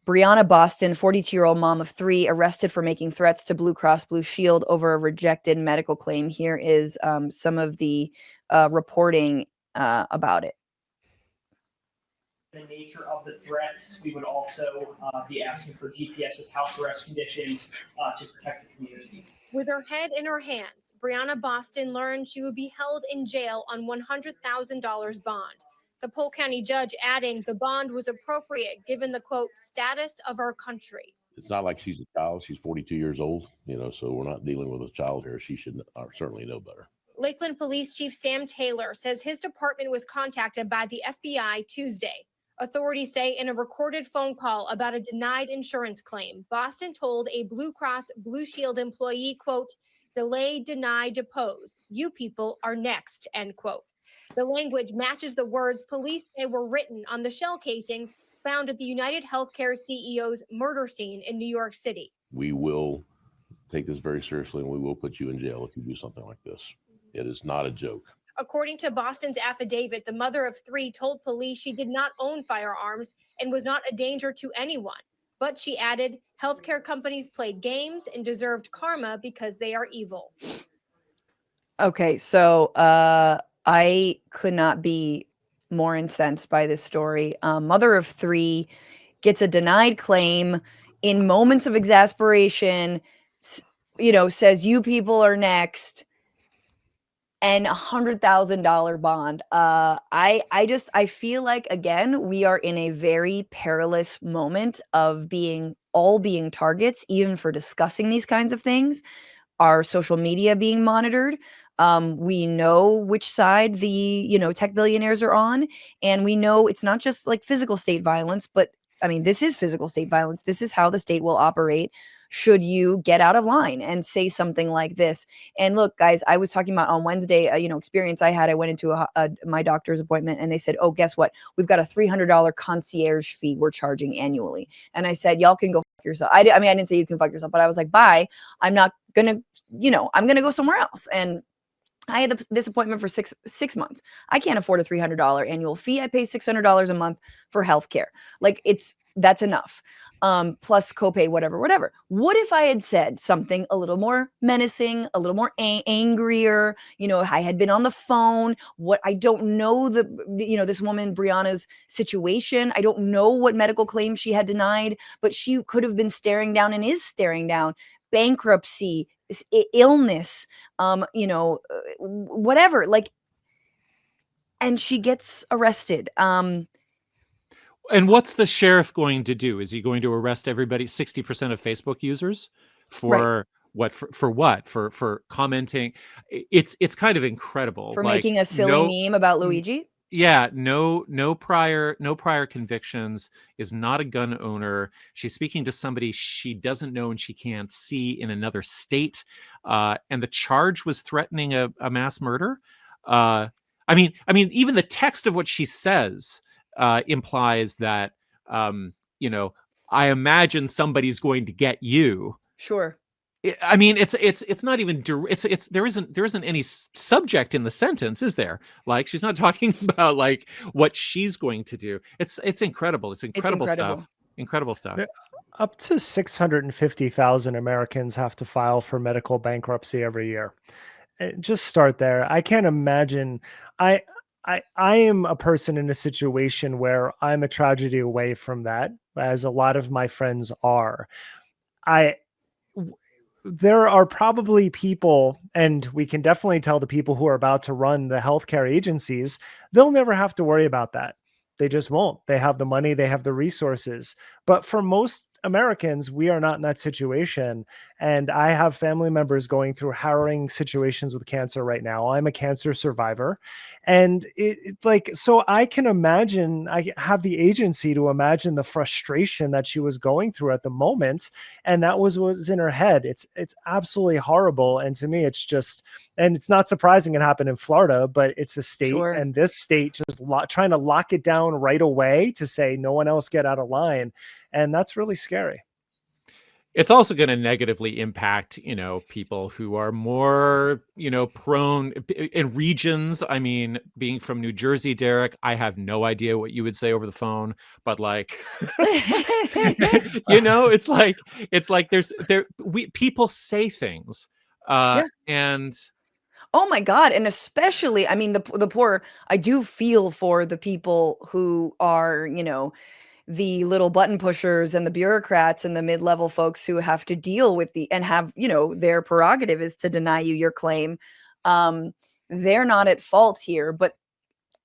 Briana Boston, 42-year-old mom of 3, arrested for making threats to Blue Cross Blue Shield over a rejected medical claim. Here is some of the reporting about it. The nature of the threats, we would also be asking for GPS with house arrest conditions to protect the community. With her head in her hands, Briana Boston learned she would be held in jail on $100,000 bond. The Polk County judge adding the bond was appropriate given the, quote, status of our country. It's not like she's a child. She's 42 years old, so we're not dealing with a child here. She should certainly know better. Lakeland Police Chief Sam Taylor says his department was contacted by the FBI Tuesday. Authorities say in a recorded phone call about a denied insurance claim, Boston told a Blue Cross Blue Shield employee, quote, delay, deny, depose. You people are next, end quote. The language matches the words police say were written on the shell casings found at the UnitedHealthcare CEO's murder scene in New York City. We will take this very seriously, and we will put you in jail if you do something like this. It is not a joke. According to Boston's affidavit, the mother of 3 told police she did not own firearms and was not a danger to anyone. But she added, healthcare companies played games and deserved karma because they are evil. Okay, so I could not be more incensed by this story. Mother of 3 gets a denied claim in moments of exasperation, says you people are next. And $100,000 bond. I feel like, again, we are in a very perilous moment of being targets, even for discussing these kinds of things. Our social media being monitored. We know which side the, tech billionaires are on. And we know it's not just like physical state violence, but I mean, this is physical state violence. This is how the state will operate should you get out of line and say something like this. And look, guys, I was talking about on Wednesday, experience I had. I went into my doctor's appointment and they said, oh, guess what? We've got a $300 concierge fee we're charging annually. And I said, y'all can go fuck yourself. I didn't say you can fuck yourself, but I was like, bye. I'm not gonna, I'm gonna go somewhere else. And I had this appointment for six months. I can't afford a $300 annual fee. I pay $600 a month for healthcare. Like that's enough. Plus copay, whatever. What if I had said something a little more menacing, a little more angrier? I had been on the phone. I don't know this woman, Brianna's situation. I don't know what medical claims she had denied, but she could have been staring down and is staring down bankruptcy, illness, whatever. And she gets arrested. And what's the sheriff going to do? Is he going to arrest everybody, 60% of Facebook users for right. For commenting? It's kind of incredible. For making a silly meme about Luigi? Yeah, no prior convictions, is not a gun owner. She's speaking to somebody she doesn't know and she can't see in another state. And the charge was threatening a mass murder. I mean, even the text of what she says implies that, I imagine somebody's going to get you. Sure. I mean, it's not even there isn't any subject in the sentence, is there? Like, she's not talking about like what she's going to do. It's incredible. It's incredible stuff. Incredible stuff. Up to 650,000 Americans have to file for medical bankruptcy every year. Just start there. I can't imagine. I am a person in a situation where I'm a tragedy away from that, as a lot of my friends are. There are probably people, and we can definitely tell the people who are about to run the healthcare agencies, they'll never have to worry about that. They just won't. They have the money, they have the resources. But for most Americans, we are not in that situation. And I have family members going through harrowing situations with cancer right now. I'm a cancer survivor. And so I can imagine, I have the agency to imagine the frustration that she was going through at the moment. And that was what was in her head. It's absolutely horrible. And to me, it's just, and it's not surprising it happened in Florida, but it's a state. Sure. And this state just trying to lock it down right away to say no one else get out of line. And that's really scary. It's also going to negatively impact, people who are more, prone in regions. I mean, being from New Jersey, Derek, I have no idea what you would say over the phone, but like, You know, it's like people say things, Yeah. and Oh my God. And especially, I mean, the poor, I do feel for the people who are, the little button pushers and the bureaucrats and the mid-level folks who have to deal with and have, their prerogative is to deny you your claim. They're not at fault here, but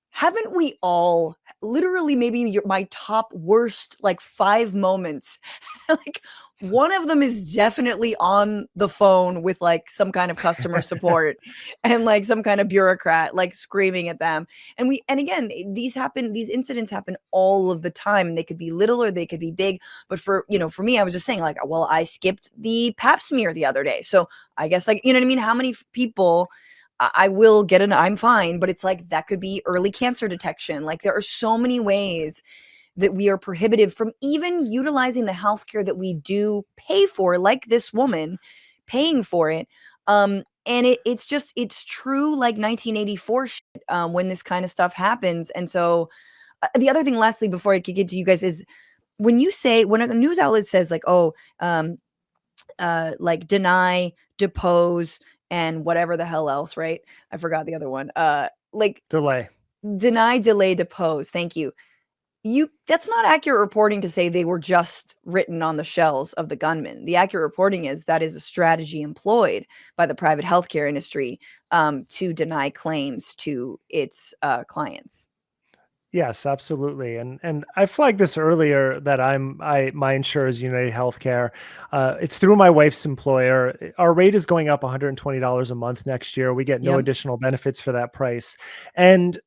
haven't we all literally maybe my top worst like 5 moments like one of them is definitely on the phone with like some kind of customer support and like some kind of bureaucrat like screaming at them. And again, these incidents happen all of the time, and they could be little or they could be big. But for me, I was just saying like, well, I skipped the pap smear the other day, so I guess like, you know what I mean, how many people I will get I'm fine, but it's like that could be early cancer detection. Like there are so many ways that we are prohibited from even utilizing the healthcare that we do pay for, like this woman paying for it. And it's true like 1984 shit, when this kind of stuff happens. And so the other thing, lastly, before I could get to you guys, is when a news outlet says like, oh, like deny, depose, and whatever the hell else, right? I forgot the other one. Like Delay. deny, delay, depose. Thank you. That's not accurate reporting to say they were just written on the shells of the gunman. The accurate reporting is that is a strategy employed by the private healthcare industry to deny claims to its clients. Yes, absolutely. And I flagged this earlier that my insurer is UnitedHealthcare. It's through my wife's employer. Our rate is going up $120 a month next year. We get no Yep. additional benefits for that price. And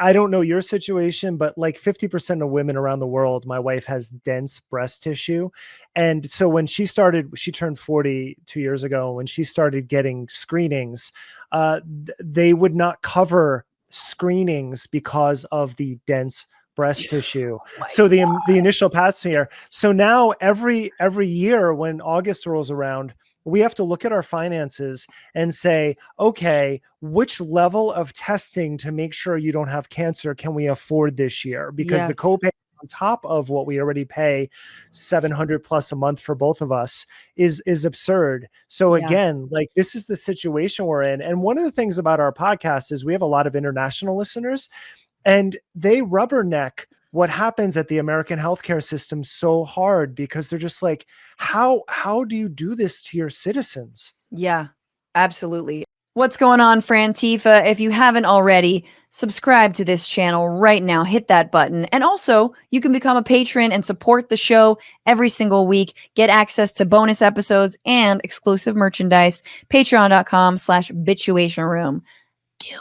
I don't know your situation, but like 50% of women around the world, my wife has dense breast tissue. And so when she turned 40 2 years ago. When she started getting screenings, they would not cover screenings because of the dense breast tissue. So the initial pap smear. So now every year when August rolls around, we have to look at our finances and say, okay, which level of testing to make sure you don't have cancer can we afford this year? Because the Yes. copay on top of what we already pay, $700 plus a month for both of us, is absurd. So Yeah. again, like this is the situation we're in. And one of the things about our podcast is we have a lot of international listeners, and they rubberneck what happens at the American healthcare system so hard, because they're just like, how do you do this to your citizens? Yeah, absolutely. What's going on, Frantifa? If you haven't already, subscribe to this channel right now. Hit that button. And also, you can become a patron and support the show every single week. Get access to bonus episodes and exclusive merchandise. Patreon.com/Bitchuation Room. Do